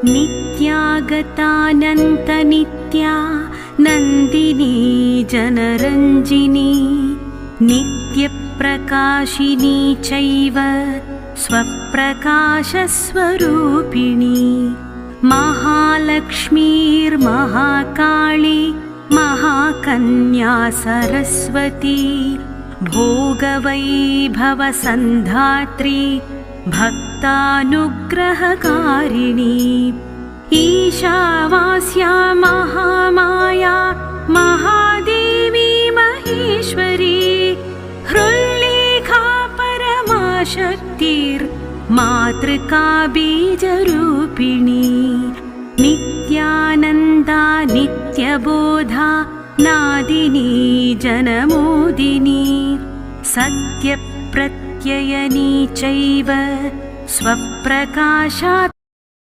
नित्यागतानन्तनित्या नन्दिनी जनरञ्जिनी नित्यप्रकाशिनी चैव स्वप्रकाशस्वरूपिणी महालक्ष्मीर्महाकाली महाकन्या सरस्वती भोगवैभवसन्धात्री भक्तानुग्रहकारिणी ईशावास्या महामाया महादेवी महेश्वरी हृल्लेखा परमाशक्तिर्मातृका बीजरूपिणी नित्यानन्दा नित्यबोधा नादिनी जनमोदिनी सत्यप्रत्ययनी चैव स्वप्रकाशात्मरूपिणी